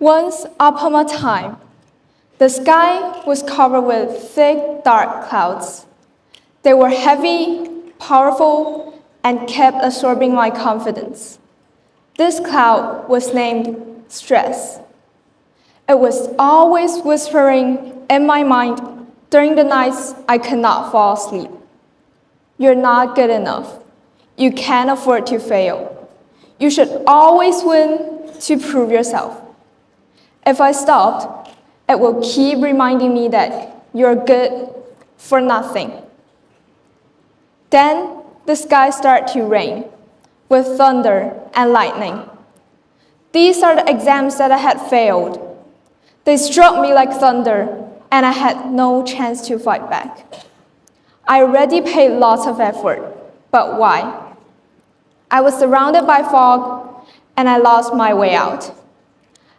Once upon a time, the sky was covered with thick, dark clouds. They were heavy, powerful, and kept absorbing my confidence. This cloud was named stress. It was always whispering in my mind during the nights I could not fall asleep. You're not good enough. You can't afford to fail. You should always win to prove yourself. If I stopped, it will keep reminding me that you're good for nothing. Then the sky started to rain, with thunder and lightning. These are the exams that I had failed. They struck me like thunder, and I had no chance to fight back. I already paid lots of effort, but why? I was surrounded by fog, and I lost my way out.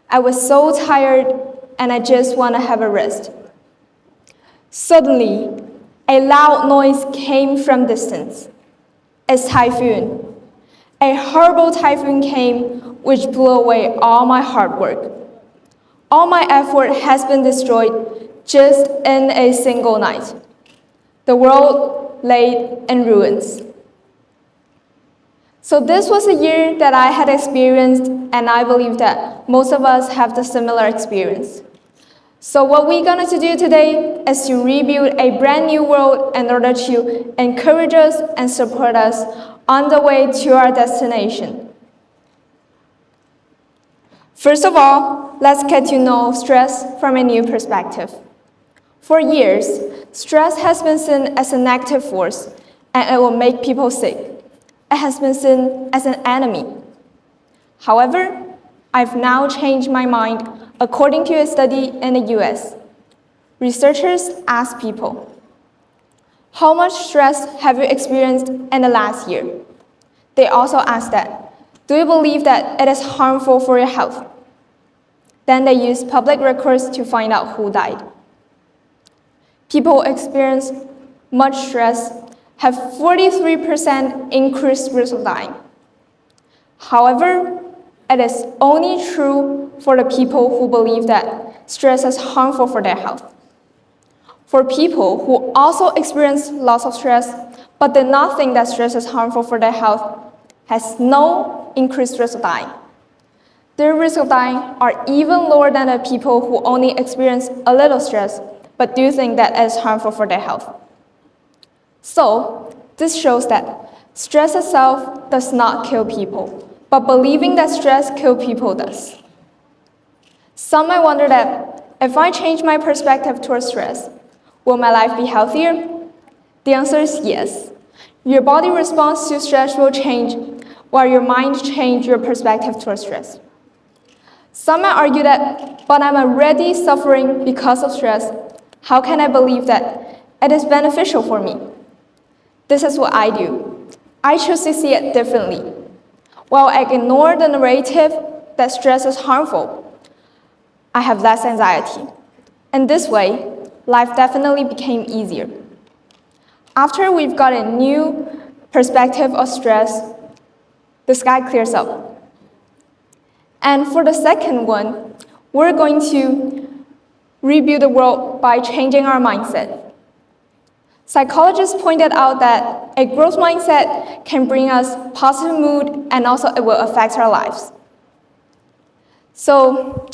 I was so tired, and I just want to have a rest. Suddenly, a loud noise came from distance. It's typhoon. A horrible typhoon came, which blew away all my hard work. All my effort has been destroyed just in a single night. The world lay in ruins. So this was a year that I had experienced, and I believe that most of us have the similar experience. So what we're going to do today is to rebuild a brand new world in order to encourage us and support us on the way to our destination. First of all, let's get to know stress from a new perspective. For years, stress has been seen as a negative force, and it will make people sick. It has been seen as an enemy. However, I've now changed my mind according to a study in the US. Researchers asked people, how much stress have you experienced in the last year? They also asked that, do you believe that it is harmful for your health? Then they used public records to find out who died. People experienced much stress have 43% increased risk of dying. However, it is only true for the people who believe that stress is harmful for their health. For people who also experience lots of stress, but did not think that stress is harmful for their health, has no increased risk of dying. Their risk of dying are even lower than the people who only experience a little stress, but do think that it is harmful for their health. So, this shows that stress itself does not kill people, but believing that stress kills people does. Some might wonder that if I change my perspective towards stress, will my life be healthier? The answer is yes. Your body response to stress will change, while your mind changes your perspective towards stress. Some might argue that, but I'm already suffering because of stress. How can I believe that it is beneficial for me? This is what I do. I choose to see it differently. While I ignore the narrative that stress is harmful, I have less anxiety. In this way, life definitely became easier. After we've got a new perspective of stress, the sky clears up. And for the second one, we're going to rebuild the world by changing our mindset. Psychologists pointed out that a growth mindset can bring us positive mood, and also it will affect our lives. So,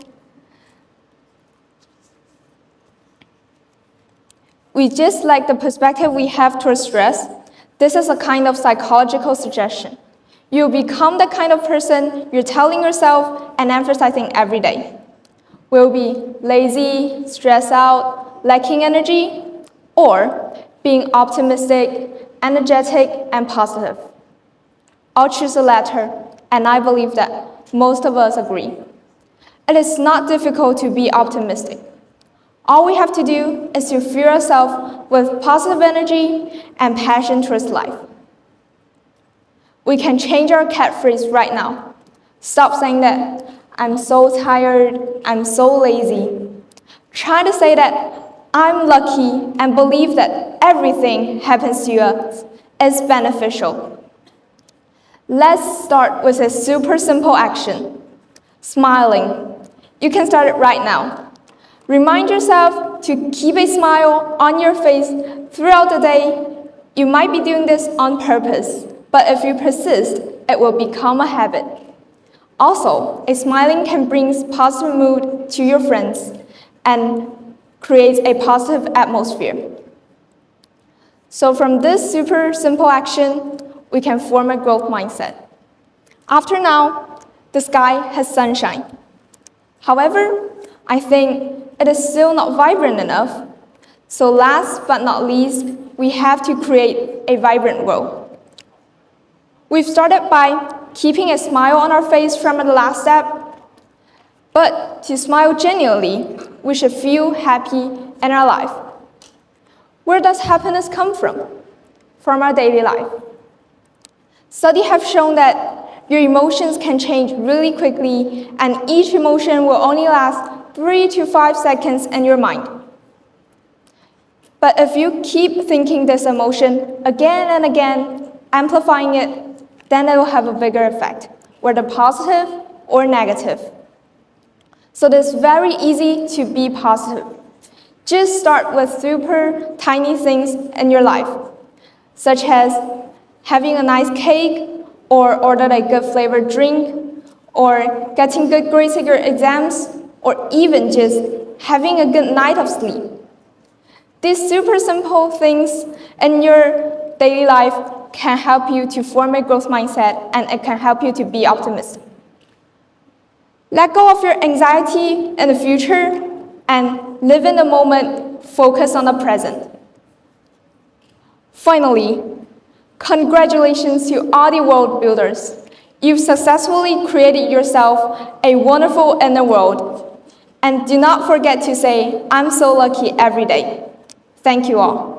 we just like the perspective we have towards stress. This is a kind of psychological suggestion. You'll become the kind of person you're telling yourself and emphasizing every day. Will be lazy, stressed out, lacking energy, or being optimistic, energetic, and positive. I'll choose the latter, and I believe that most of us agree. It is not difficult to be optimistic. All we have to do is to fuel ourselves with positive energy and passion towards life. We can change our catchphrase right now. Stop saying that, I'm so tired, I'm so lazy. Try to say that, I'm lucky, and believe that everything happens to us is beneficial. Let's start with a super simple action, smiling. You can start it right now. Remind yourself to keep a smile on your face throughout the day. You might be doing this on purpose, but if you persist, it will become a habit. Also, a smiling can bring positive mood to your friends and creates a positive atmosphere. So from this super simple action, we can form a growth mindset. After now, the sky has sunshine. However, I think it is still not vibrant enough. So last but not least, we have to create a vibrant world. We've started by keeping a smile on our face from the last step. But to smile genuinely, we should feel happy in our life. Where does happiness come from? From our daily life. Studies have shown that your emotions can change really quickly, and each emotion will only last 3 to 5 seconds in your mind. But if you keep thinking this emotion again and again, amplifying it, then it will have a bigger effect, whether positive or negative. So it is very easy to be positive. Just start with super tiny things in your life, such as having a nice cake, or ordered a good flavored drink, or getting good grades at your exams, or even just having a good night of sleep. These super simple things in your daily life can help you to form a growth mindset, and it can help you to be optimistic. Let go of your anxiety in the future and live in the moment, focus on the present. Finally, congratulations to all the world builders. You've successfully created yourself a wonderful inner world. And do not forget to say, I'm so lucky every day. Thank you all.